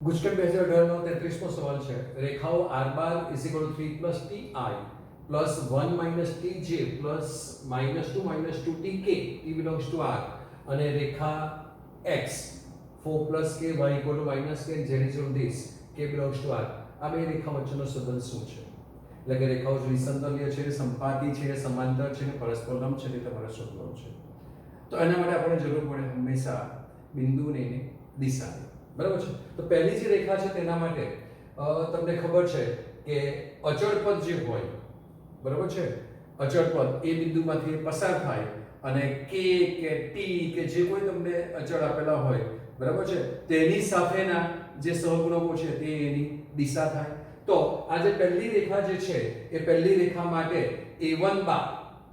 ગુજકેટ 2018નો 33મો સવાલ છે. રેખાઓ r bar is equal to 3 plus ti plus 1 minus tj plus -2 minus 2tk t belongs to r અને રેખા x 4 plus k y equal to minus k z is two this k belongs to r. આ બે રેખા વચ્ચેનો સંબંધ શું છે? એટલે કે રેખાઓ જો વિસંતલ્ય છે, સંપાતી છે, સમાંતર છે અને પરસ્પર લંબ છે, તે તમારે શોધવાનું છે. તો એના માટે આપણે જરૂર પડે હંમેશા બિંદુની દિશાની. બરાબર છે? તો પહેલી જે રેખા છે તેના માટે તમને ખબર છે કે અચળ પદ જે હોય, બરાબર છે, અચળ પદ એ બિંદુમાંથી પસાર થાય અને k કે t કે જે કોઈ તમને અચળ આપેલા હોય, બરાબર છે, તેની સાથેના જે સહગુણકો છે તે એની દિશા થાય. તો આ જે પહેલી રેખા જે છે એ પહેલી રેખા માટે a1 બાર,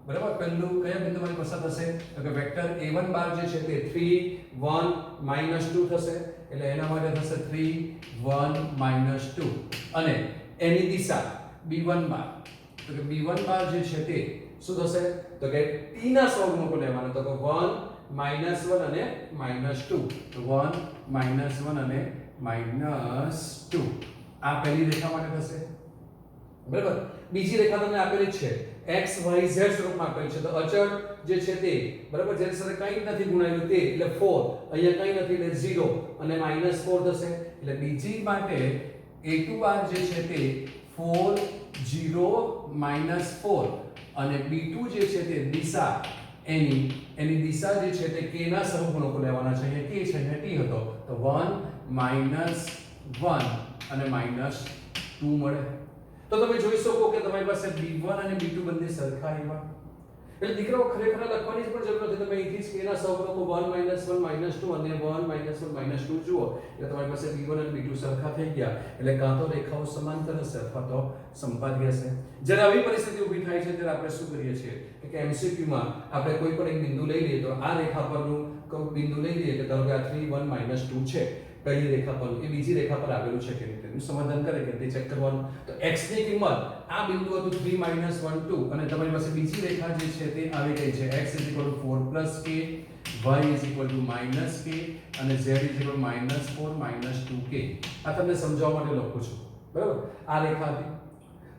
બરાબર, પહેલું કયા બિંદુમાંથી પસાર થશે? તો કે વેક્ટર a1 બાર જે છે તે 3 1 2 થશે. એટલે એના માટે થશે 3 1 2 અને એની દિશા b1 બાર. તો કે b1 બાર જે છે તે શું થશે? તો કે t ના સહગુણકો લેવાના. તો કે 1 -1 અને -2. તો 1 -1 અને -2 આ પહેલી રેખા માટે થશે. બરાબર. બીજી રેખા તમને આપેલી છે x y z સ્વરૂપમાં આપેલી છે. તો અચળ જે છે તે, બરાબર, જેની સાથે કંઈ નથી ગુણાયેલું તે, એટલે 4, અહીંયા કંઈ નથી એટલે 0 અને -4 થશે. એટલે બીજી માટે a2 બાર જે છે તે 4 0 -4 અને b2 જે છે તે દિશા એની દિશા જે છે તે k ના સહગુણકો લેવાના છે. અહીંયા k છે, અહીંયા t હતો. તો 1 -1 અને -2 મળે. તો તમે જોઈ શકો કે તમારી પાસે b1 અને b2 બંને સરખા આવ્યા. એટલે દીકરાઓ ખરેખર લખવાની પણ જરૂર નથી. તમે અહીંથી જ k ના સહગુણકો 1 -1 -2 અને 1 -1 -2 જુઓ એટલે તમારી પાસે b1 અને b2 સરખા થઈ ગયા. એટલે કાં તો રેખાઓ સમાંતર હશે અથવા તો સંપાતી હશે. જ્યારે આવી પરિસ્થિતિ ઊભી થાય છે ત્યારે આપણે શું કરીએ છીએ કે MCQ માં આપણે કોઈ પણ એક બિંદુ લઈ લઈએ. તો આ રેખા પરનું બિંદુ લઈ લઈએ કે ધારો કે આ 3 1 -2 છે પહેલી રેખા પર, એ બીજી રેખા પર આવેલું છે કે નહીં તેનું સમાધાન કરે કે તે ચેક કરવાનું. તો x ની કિંમત આ બિંદુ હતું 3 -1 2 અને તમારી પાસે બીજી રેખા જે છે તે આવી ગઈ છે x 4 k y -k અને z -4 -2k. આ તમને સમજાવવા માટે લખું છું, બરાબર. આ રેખા હતી.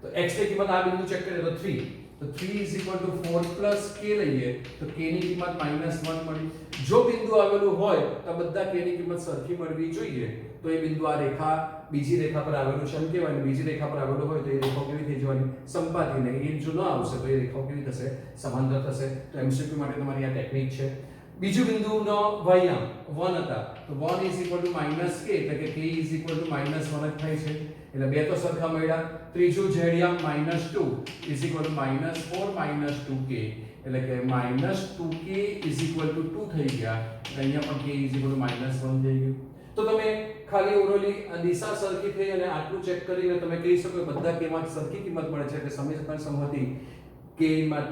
તો x ની કિંમત આ બિંદુ ચેક કરીએ તો 3. તો 3 4 k લઈએ તો k ની કિંમત -1 મળી. જો બિંદુ આવેલું હોય તો બધા k ની કિંમત સરખી મળવી જોઈએ. તો એ બિંદુ આ રેખા બીજી રેખા પર આવેલું છે એમ કહેવાય. બીજી રેખા પર આવેલું હોય તો એ રેખા કેવી થઈ જવાની? સંપાતી. ને એ જો ન આવશે તો એ રેખા કેવી થશે? સમાંતર થશે. તો MCQ માટે તમારી આ ટેકનિક છે. બીજું બિંદુનો વાયામ 1 હતા. તો 1 k એટલે કે k -1 જ થાય છે. એટલે બે તો સરખા મળ્યા. ત્રીજું ઝેડિયામ -2 -4 -2k એટલે કે -2k 2 થઈ ગયા. અહીંયા પણ k -1 થઈ ગયું. તો તમે ખાલી ઓરોલી દિશા સરખી થઈ અને આટલું ચેક કરીને તમે કહી શકો કે બધા k માં સરખી કિંમત મળે છે. એટલે સમીકરણ સંમતિ k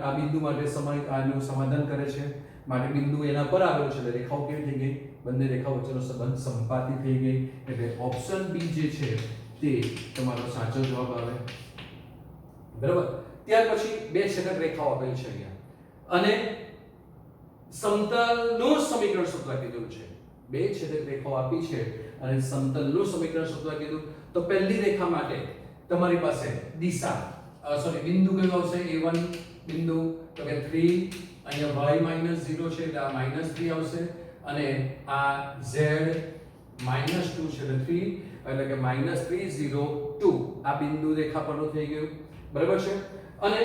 આ બિંદુ માટે આનું સમાધાન કરે છે. માટે બિંદુ એના પર આવેલું છે એટલે રેખાઓ કેવી થઈ ગઈ? બંને રેખાઓ વચ્ચેનો સંબંધ સંપાતી થઈ ગઈ. એટલે ઓપ્શન બી જે છે તે તમારો સાચો જવાબ આવે. બરાબર. ત્યાર પછી બે છેદક રેખાઓ આપેલ છે અહીંયા અને સમતલનું સમીકરણ શોધવા કીધું છે. બે છેદક રેખાઓ આપી છે અને સમતલનું સમીકરણ શોધવા કીધું. તો પહેલી રેખા માટે તમારી પાસે દિશા બિંદુ કયું આવશે? a1 બિંદુ. તો કે 3, અહીંયા y -0 છે એટલે આ -3 આવશે અને આ z -2 છે એટલે 3 એટલે કે -3 0 2 આ બિંદુ રેખા પરનું થઈ ગયું. બરાબર છે. અને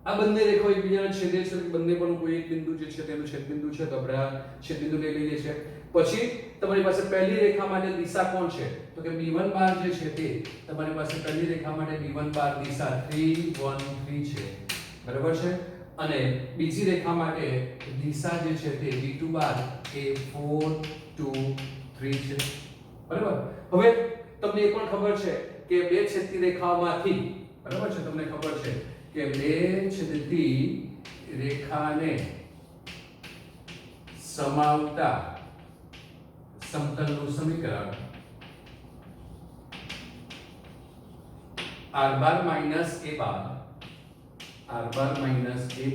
આ બંને રેખાઓ એકબીજાને છેદે છે. બંને પરનું કોઈ એક બિંદુ જે છે તેનું છેદબિંદુ છે. તો આપણે આ છેદબિંદુ લઈ લઈએ છીએ. પછી તમારી પાસે પહેલી રેખા માટે દિશા કોણ છે? તો કે b1 બાર જે છે તે તમારી પાસે પહેલી રેખા માટે b1 બાર દિશા 3 1 3 છે. બરાબર છે. અને બીજી રેખા માટે દિશા જે છે તે b2 બાર એ 4 2 3 છે. બરાબર. હવે તમને એ પણ ખબર છે કે બે છેદતી રેખાઓમાંથી, બરાબર છે, તમને ખબર છે કે બે છેદતી રેખાને સમાવતા સમતલનું સમીકરણ r bar minus a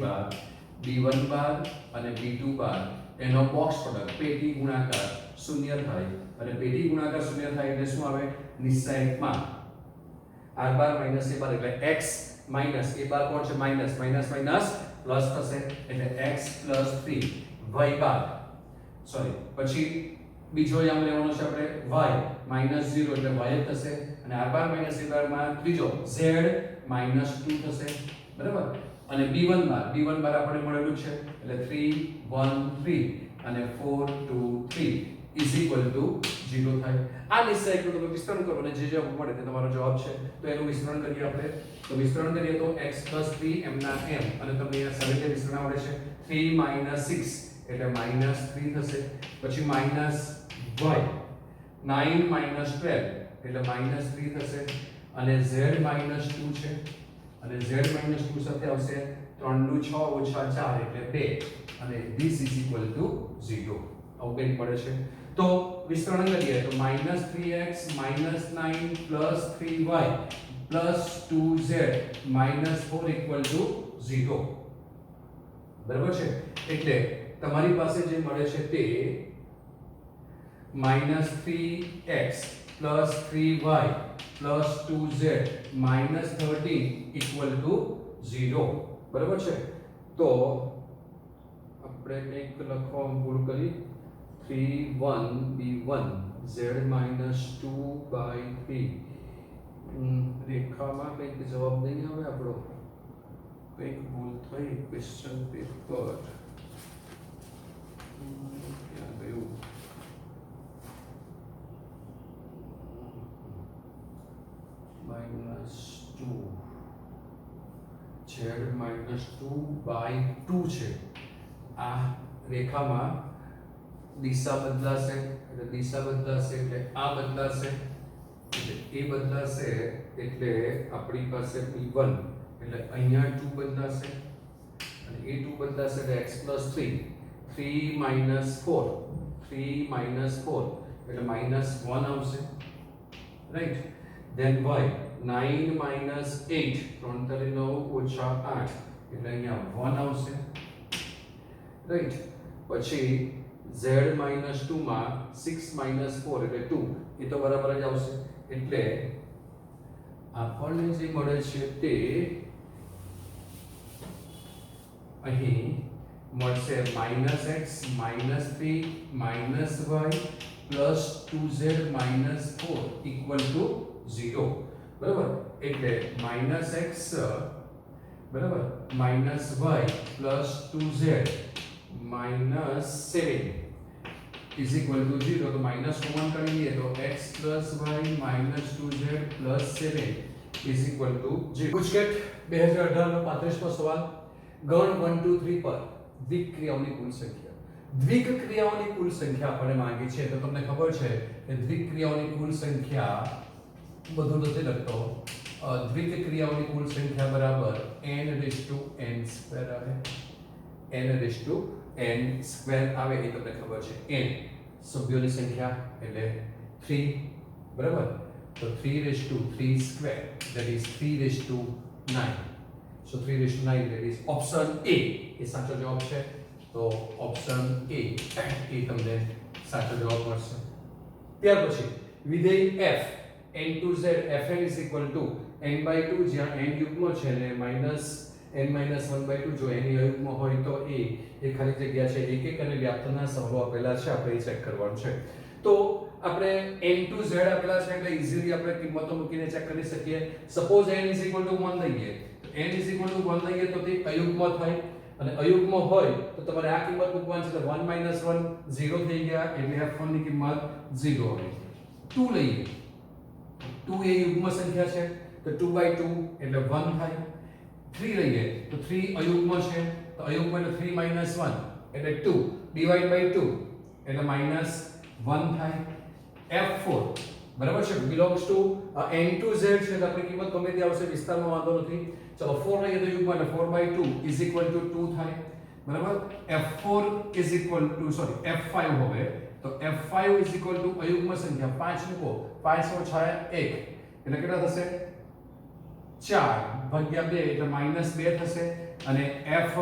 bar b1 બાર અને b2 બાર એનો બોક્સ પ્રોડક્ટ પેટી ગુણાકાર શૂન્ય થાય અને પેટી ગુણાકાર શૂન્ય થાય એટલે શું આવે નિશ્ચયકમાં r બાર માઈનસ a બાર એટલે x માઈનસ a બાર કોણ છે માઈનસ માઈનસ માઈનસ પ્લસ થશે એટલે x પ્લસ 3 y બાર સોરી પછી બીજો યામ લેવાનો છે આપણે y માઈનસ 0 એટલે y જ થશે અને r બાર માઈનસ a બાર માં ત્રીજો z માઈનસ 2 થશે બરાબર અને b1 બાર આપણે મળેલું છે એટલે 3 1 3 અને 4 2 3 ઇઝ ઇક્વલ ટુ 0 થાય આ નિશ્ચયકનું તમે વિસ્તરણ કરો અને જે જવાબ મળે તે તમારો જવાબ છે તો એનું વિસ્તરણ કરીએ આપણે તો વિસ્તરણ કરીએ તો x 3 m ના m અને તમને અહીંયા સરળ રીતે વિસ્તરણ આવડે છે 3 6 એટલે -3 થશે પછી માઈનસ y 9 12 એટલે -3 થશે અને z -2 છે અને z -2 સાથે આવશે 3 નું 6 ઓછા 4 એટલે 2 અને this is equal to 0 આવું બેન પડે છે તો વિસ્તરણ કરીએ તો -3x -9 3y 2z -4 equal to 0 બરાબર છે એટલે તમારી પાસે જે મળે છે તે -3x 3y 2z -13 equal to 0 બરાબર છે તો આપણે કંઈક લખવામાં ભૂલ કરી 3 1 b1 z -2/3 રેખામાં કંઈક જવાબ નહીં આવે આપણો કંઈક ભૂલ થઈ ક્વેશ્ચન પેપર ક્યાં ગયું -2 z -2/2 છે આ રેખામાં દિશા બદલાશે એટલે આ બદલાશે એટલે એ બદલાશે એટલે આપણી પાસે b1 એટલે અહીંયા 2 બદલાશે અને એ 2 બદલાશે એટલે x 3 3 4 એટલે -1 આવશે રાઈટ then y 9 8 3 9 ઓછા 8 એટલે અહીંયા 1 આવશે રાઈટ પછી z -2 માં 6 4 એટલે 2 એ તો બરાબર જ આવશે એટલે આપણને જે મળે છે તે અહીં મળશે -x -3 y 2z -4 equal to 0 બરાબર એટલે -x બરાબર -y 2z -7 is equal to 0 તો માઈનસ કોમન કરી લઈએ તો x y -2z 7 is equal to 0 GUJCET 2018 નો 35મો સવાલ ગણ 1 2 3 પર દ્વિક ક્રિયાઓની કુલ સંખ્યા દ્વિક ક્રિયાઓની કુલ સંખ્યા આપણને માંગી છે તો તમને ખબર છે કે દ્વિક ક્રિયાઓની કુલ સંખ્યા બધું નથી લખતો દ્વિક ક્રિયાઓની કુલ સંખ્યા બરાબર n/n² આવે n/n² આવે એ તમને ખબર છે n સભ્યોની સંખ્યા એટલે 3 બરાબર તો 3/3² that is 3/9 so 3/9 that is option A એ સાચો જવાબ છે તો option A એ તમને સાચો જવાબ મળશે ત્યાર પછી વિધેય f n2z fn is equal to n/2 જ્યાં n યુગ્મ છે ને n-1/2 જો એની અયુગ્મ હોય તો એ ખાલી જગ્યા છે એક અને વ્યાપ્તના સહગુણકો આપેલા છે આપણે એ ચેક કરવાનું છે તો આપણે n2z આપેલા છે એટલે ઈઝીલી આપણે કિંમતો મૂકીને ચેક કરી શકીએ સપોઝ n 1 લઈએ તો n 1 લઈએ તો તે અયુગ્મ થાય અને અયુગ્મ હોય તો તમારે આ કિંમત મૂકવાની છે તો 1 - 1 0 થઈ ગયા એટલે f1 ની કિંમત 0 આવી 2 લઈએ 2 એ યુગ્મ સંખ્યા છે તો 2/2 એટલે 1 થાય 3 લઈએ તો 3 અયુગ્મ છે તો અયુગ્મ એટલે 3 - 1 એટલે 2 ડિવાઇડ બાય 2 એટલે -1 થાય f4 બરાબર છે બિલોંગ્સ ટુ n2z છે તો આપણી કિંમત ગમે તે આવશે વિસ્તારમાં વાંધો નથી ચલો 4 લઈએ તો યુગ્મ એટલે 4/2 ઇઝ ઇક્વલ ટુ 2 થાય બરાબર f4 is equal to sorry f5 હવે તો f5 ઇઝ ઇક્વલ ટુ અયુગ્મ સંખ્યા 5 મૂકો 5 ઓછા 1 એટલે કેટલા થશે 4 ભાગ્યા 2 એટલે -2 થશે અને f5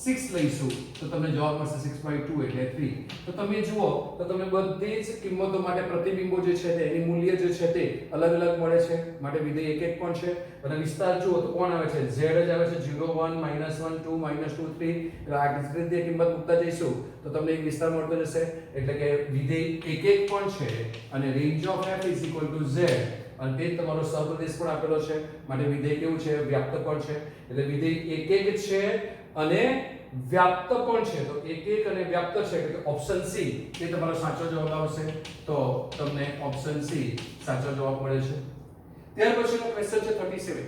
6 લઈશું તો તમને જવાબ મળશે 6/2 એટલે 3. તો તમે જુઓ તો તમને બધી જ કિંમતો માટે પ્રતિબિંબો જે છે તે એની મૂલ્ય જે છે તે અલગ અલગ મળે છે. માટે વિધેય એક એક પણ છે અને વિસ્તાર જુઓ તો કોણ આવે છે z જ આવે છે 0 1 -1 2 -2 3. એટલે આ રીતે કિંમત મૂકતા જઈશું તો તમને એક વિસ્તાર મળતો જશે. એટલે કે વિધેય એક એક પણ છે અને રેન્જ ઓફ f z અને તે તમારો સહપ્રદેશ પણ આપેલો છે. માટે વિધેય કેવું છે વ્યાપ્ત પણ છે. એટલે વિધેય એક એક છે અને વ્યાપ્ત પણ છે. તો એક એક અને વ્યાપ્ત છે એટલે ઓપ્શન સી એ તમારો સાચો જવાબ આવશે. તો તમને ઓપ્શન સી સાચો જવાબ મળે છે. ત્યાર પછીનો ક્વેશ્ચન છે 37.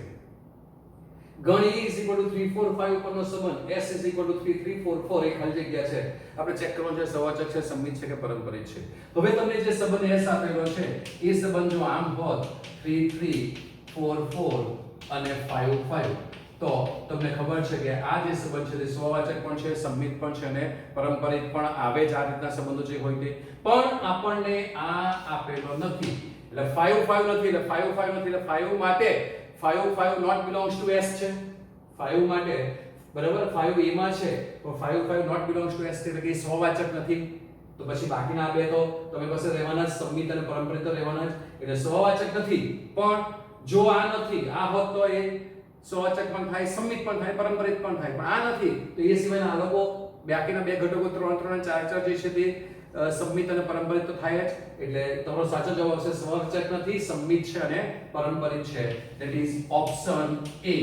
ગણ E 3 4 5 પરનો સંબંધ S 3 3 4 4 એક ખાલી જગ્યા છે. આપણે ચેક કરવાનું છે સવાચક છે, સંમિત છે કે પરંપરિત છે. હવે તમને જે સંબંધ S આપેલો છે એ સંબંધ જો આમ હોત 3 3 4 4 અને 5 5 તો તમને ખબર છે કે આ જે સંબંધ છે તે સ્વવાચક પણ છે, સંમિત પણ છે અને પરંપરિત પણ આવે જ. આ રીતના સંબંધો જે હોય તે પણ આપણને આ આપેલો નથી. એટલે 5 5 નથી એટલે 5 5 નથી એટલે 5 માટે 5 5 not belongs to S છે. 5 માટે બરાબર 5 a માં છે તો 5 5 not belongs to S છે એટલે કે સ્વવાચક નથી. તો પછી બાકીના બે તો તમે પાસે રહેવાના જ, સંમિત અને પરંપરિત તો રહેવાના જ. એટલે સ્વવાચક નથી. પણ જો આ નથી, આ હોત તો એ સ્વવાચક પણ થાય, સંમિત પણ થાય, પરંપરિત પણ થાય. પણ આ નથી તો એ સિવાયના આ લોકો બાકીના બે ઘટકો 3 3 અને 4 4 જે છે તે સંમિત અને પરંપરિત તો થાય જ. એટલે તમારો સાચો જવાબ આવશે સ્વવાચક નથી, સંમિત છે અને પરંપરિત છે. that is option A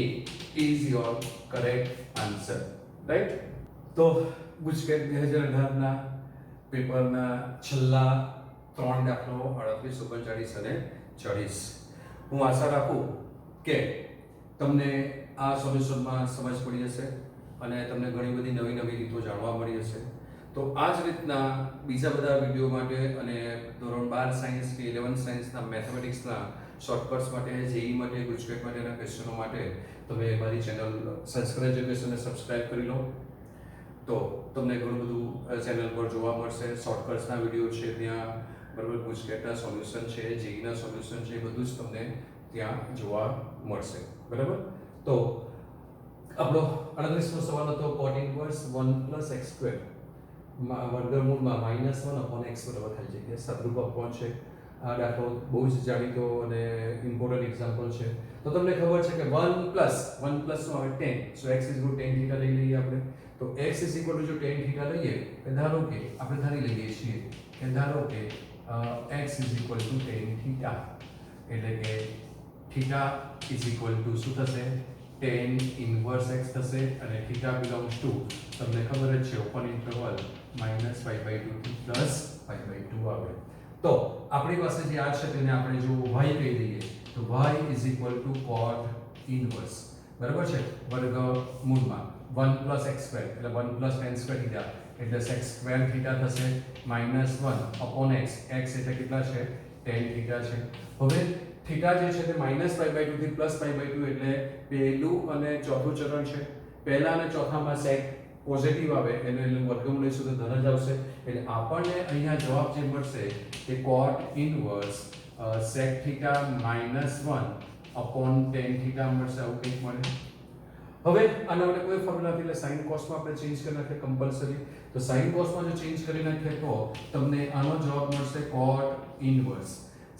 is your correct answer. right? તો ગુજકેટ 2018 ના પેપરના છેલ્લા 3 દાખલાઓ 38 39 અને 40. હું આશા રાખું કે તમને આ સોલ્યુશનમાં સમજ પડી હશે અને તમને ઘણી બધી નવી નવી રીતો જાણવા મળી હશે. તો આ જ રીતના બીજા બધા વિડીયો માટે અને ધોરણ 12 સાયન્સ કે 11 સાયન્સના મેથેમેટિક્સના શોર્ટકટ્સ માટે, જેઈ માટે, ગુજકેટ માટેના ક્વેશ્ચનો માટે તમે મારી ચેનલ સંસ્કૃત એજ્યુકેશનને સબસ્ક્રાઇબ કરી લો. તો તમને ઘણું બધું ચેનલ પર જોવા મળશે. શોર્ટકટ્સના વિડીયો છે ત્યાં, બરાબર, ગુજકેટના સોલ્યુશન છે, જેઈના સોલ્યુશન છે, બધું જ તમને ત્યાં જોવા મળશે. બરાબર. તો આપણો 38મો સવાલ હતો cot inverse 1 + x² વર્ગમૂળમાં -1/x બરાબર થાય છે કે સદરૂપ અપવાદ છે. આ દાખલો બહુ જ જાણીતો અને ઇમ્પોર્ટન્ટ એક્ઝામ્પલ છે. તો તમને ખબર છે કે 1 + નો આવે 10. સો x = tan θ લઈ લઈએ આપણે. તો x = જો tan θ લઈએ તો ધારો કે આપણે ધારી લઈએ છીએ કે ધારો કે x = tan θ એટલે કે θ શું થશે tan inverse x થશે અને θ belongs to તમને ખબર જ છે ઓપન ઇન્ટરવલ -π/2 થી +π/2 આવે. તો આપણી પાસે જે આ છે તેને આપણે જો y કહી દઈએ તો y = cot inverse બરાબર છે વર્ગમૂળમાં 1 + x² એટલે 1 + tan² θ એટલે sec² θ થશે -1/x. x એટલે કેટલા છે tan θ છે. હવે થીટા જે છે તે -π/2 થી +π/2 એટલે પહેલું અને ચોથું ચરણ છે. પહેલા અને ચોથામાં sec પોઝિટિવ આવે એટલે વર્ગમૂળ લઈશું તો ધન જ આવશે. એટલે આપણને અહીંયા જવાબ જે મળશે તે cot inverse sec θ -1/tan θ મળશે. આવું કંઈક મળે. હવે આના માટે કોઈ ફોર્મ્યુલા નથી એટલે sin cos માં આપણે ચેન્જ કરી નાખીએ કમ્પલસરી. તો sin cos માં જો ચેન્જ કરી નાખીએ તો તમને આનો જવાબ મળશે cot inverse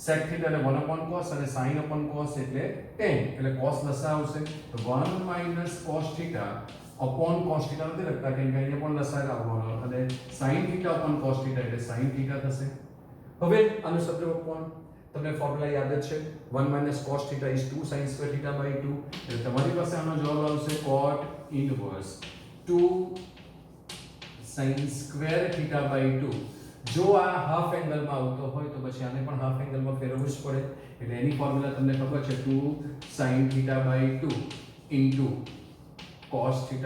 sec θ એટલે 1/cos અને sin/cos એટલે tan એટલે cos લસા આવશે. તો 1 - cos θ cos θ નથી લખતા કેમ કે અહીંયા પણ લસા આવવાનો અને sin θ cos θ એટલે sin θ થશે. હવે આનો સદરૂપ કોણ તમને ફોર્મ્યુલા યાદ જ છે 1 - cos θ = 2 sin² θ/2 એટલે તમારી પાસે આનો જવાબ આવશે cot inverse 2 sin² θ/2. જો આ હાફ એંગલમાં આવતો હોય તો પછી આને પણ હાફ એંગલમાં ફેરવવું જ પડે. એટલે એની ફોર્મ્યુલા તમને ખબર છે 2 sin θ/2 cos θ/2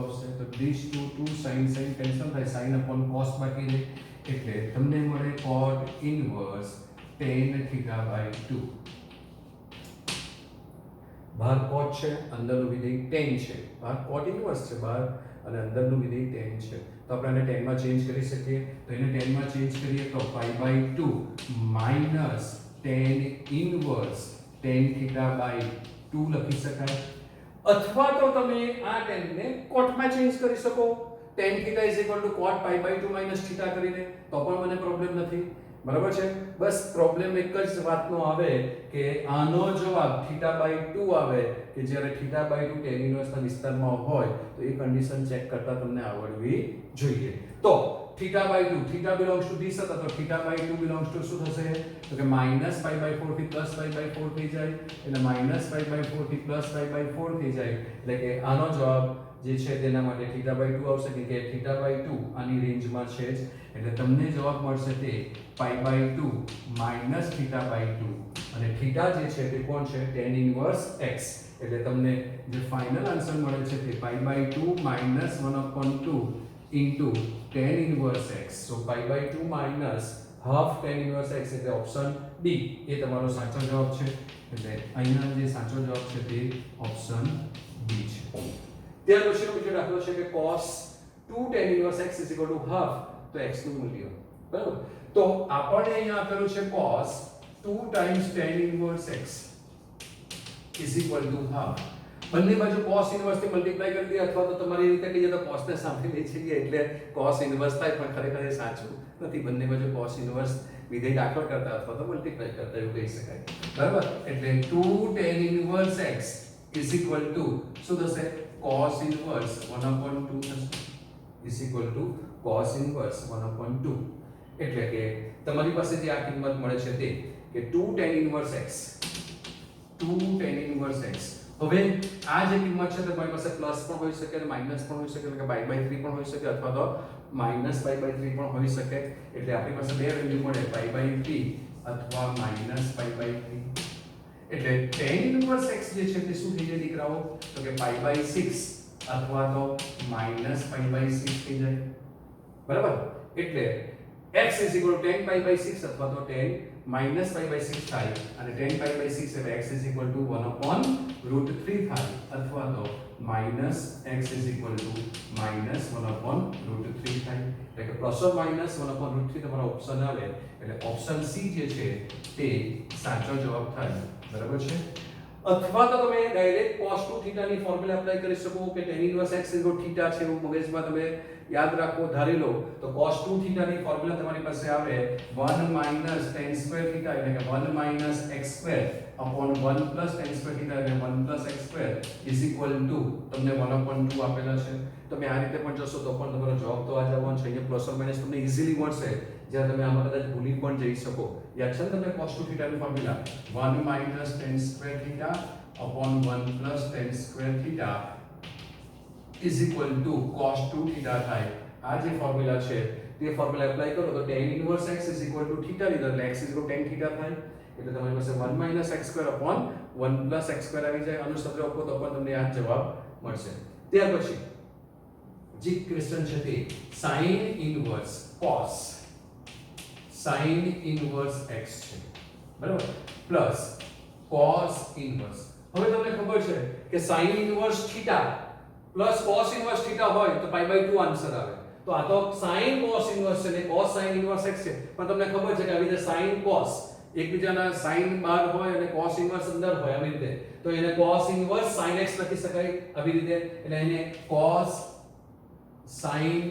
આવશે. તો these 2 sin કેન્સલ થાય, sin/cos બાકી રહે એટલે તમને મળે cot inverse tan θ/2. બહાર cot છે, અંદરનું વિધેય tan છે. બહાર cot inverse છે બહાર અને અંદરનું વિધેય tan છે. તો આપણે આને tan માં ચેન્જ કરી શકીએ. તો એને tan માં ચેન્જ કરીએ તો π/2 - tan inverse tan θ/2 લખી શકાય. અથવા તો તમે આ tan ને cot માં ચેન્જ કરી શકો, tan θ cot pi by 2 minus θ કરીને, તો પણ મને પ્રોબ્લેમ નથી. બરાબર છે. બસ પ્રોબ્લેમ એક જ વાતનો આવે કે આનો જવાબ θ/2 આવે કે જ્યારે θ/2 tan ઇન્વર્સ ના વિસ્તારમાં હોય તો એ કન્ડિશન ચેક કરતા તમને આવડવી જોઈએ. તો θ/2 θ belongs to this હતા તો θ/2 belongs to શું થશે તો કે -π/4 થી +π/4 થઈ જાય, એટલે -π/4 થી +π/4 થઈ જાય, એટલે કે આનો જવાબ જે છે તેના માટે θ/2 આવશે કે θ/2 આની રેન્જમાં છે જ, એટલે તમને જવાબ મળશે તે π/2 - θ/2 અને θ જે છે તે કોણ છે tan ઇન્વર્સ x, એટલે તમને જે ફાઇનલ આન્સર મળે છે તે π/2 - 1/2 into tan inverse x. So π/2 minus half tan inverse x એટલે ઓપ્શન D એ તમારો સાચો જવાબ છે, એટલે અહીંયા જે સાચો જવાબ છે તે ઓપ્શન D છે. ત્યાર પછીનો બીજો દાખલો છે કે cos 2 tan inverse x = half, તો x નું મૂલ્ય. બરાબર, તો આપણને અહીંયા આપેલું છે cos 2 times tan inverse x = half. બંને બાજુ cos ઇન્વર્સ થી મલ્ટીપ્લાય કરી દે, અથવા તો તમારી રીતે કહીએ તો cos ને સામે લઈ જઈએ એટલે cos ઇન્વર્સ થાય, પણ ખરેખર એ સાચું નથી. બંને બાજુ cos ઇન્વર્સ વિધેય દાખલ કરતા અથવા તો મલ્ટીપ્લાય કરતા એવું કહી શકાય. બરાબર, એટલે 2 tan ઇન્વર્સ x = શું થશે cos ઇન્વર્સ 1/2 થશે, cos ઇન્વર્સ 1/2. એટલે કે તમારી પાસે જે આ કિંમત મળે છે તે કે 2 tan inverse x, 2 tan inverse x. હવે આ જે કિંમત છે તે તમારી પાસે પ્લસ પણ હોઈ શકે અને માઈનસ પણ હોઈ શકે, એટલે કે π/3 પણ હોઈ શકે અથવા તો -π/3 પણ હોઈ શકે, એટલે આપણી પાસે બે વેલ્યુ મળે π/3 અથવા -π/3. એટલે tan ઇન્વર્સ x જે છે તે શું થઈ જાય દીકરાઓ તો કે π/6 અથવા તો -π/6 થઈ જાય. બરાબર, એટલે x tan π/6 અથવા તો tan -π/6 થાય, અને tan π/6 એટલે x √3 થાય, અથવા તો x -1/√3 થાય, એટલે કે ±1/√3 તમારો ઓપ્શન આવે, એટલે ઓપ્શન C જે છે તે સાચો જવાબ થાય. બરાબર છે. અથવા તો તમે ડાયરેક્ટ cos 2 θ ની ફોર્મ્યુલા એપ્લાય કરી શકો કે tan ઇન્વર્સ x θ છે એવું મગજમાં તમે યાદ રાખો, ધારી લો તો cos 2 θ ની ફોર્મ્યુલા તમારી પાસે આવે 1 - tan² θ એટલે કે 1 - x² upon 1 plus tan² θ એટલે 1 plus x² તમને 1/2 આપેલા છે. તમે આ રીતે પણ જશો તો પણ તમારો જવાબ તો આ જ આવવાનો છે. અહીંયા પ્લસ ઓર માઈનસ તમને ઈઝીલી મળશે, જ્યાં તમે આમાં કદાચ ભૂલી પણ જઈ શકો. યાદ છે ને તમને cos 2 θ ની formula 1 - tan² θ upon 1 plus tan² θ cos 2 θ થાય. આ જે ફોર્મ્યુલા છે તે ફોર્મ્યુલા એપ્લાય કરો તો tan ઇન્વર્સ x θ લીધો એટલે x tan θ થાય, એટલે તમારી પાસે 1 - x² upon 1 plus x² આવી જાય. આનો સદરો આપો તો પણ તમને આ જવાબ મળશે. ત્યાર પછી જે ક્વેશ્ચન છે તે sin ઇન્વર્સ x છે. બરાબર, પ્લસ cos ઇન્વર્સ. હવે તમને ખબર છે કે sin inverse θ plus cos inverse θ હોય તો π/2 આન્સર આવે. તો આ તો sin cos ઇન્વર્સ છે ને cos sin ઇન્વર્સ x છે, પણ તમને ખબર છે કે આવી રીતે sin cos એકબીજાના sin બહાર હોય અને cos ઇન્વર્સ અંદર હોય, આવી રીતે તો એને cos ઇન્વર્સ sin x લખી શકાય આવી રીતે, એટલે એને cos sin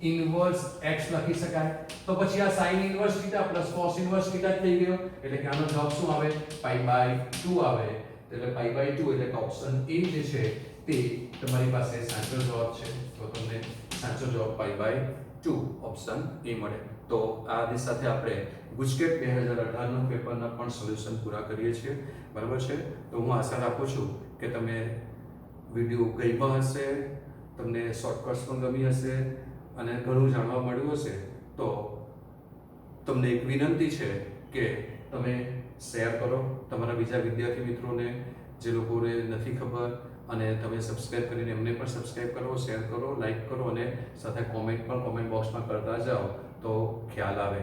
ઇન્વર્સ x લખી શકાય. તો પછી આ sin inverse θ plus cos inverse θ થઈ ગયો, એટલે કે આનો જવાબ શું આવે π/2 આવે. એટલે π/2 એટલે કે ઓપ્શન A જે છે તે તમારી પાસે સાચો જવાબ છે, તો તમને સાચો જવાબ π/2 ઓપ્શન A મળે. તો આની સાથે આપણે ગુજકેટ 2018 નો પેપરના પણ સોલ્યુશન પૂરા કરીએ છીએ. બરાબર છે. તો હું આશા રાખું છું કે તમે વિડિયો ગમ્યો હશે, તમને શોર્ટકટ્સ પણ ગમી હશે અને ઘણું જાણવા મળ્યું હશે. તો તમને એક વિનંતી છે કે તમે શેર કરો તમારા બીજા વિદ્યાર્થી મિત્રોને, જે લોકોને નથી ખબર, અને તમે સબસ્ક્રાઇબ કરીને એમને પણ સબસ્ક્રાઇબ કરો, શેર કરો, લાઈક કરો અને સાથે કોમેન્ટ પણ કોમેન્ટ બોક્સમાં કરતા જાઓ તો ખ્યાલ આવે.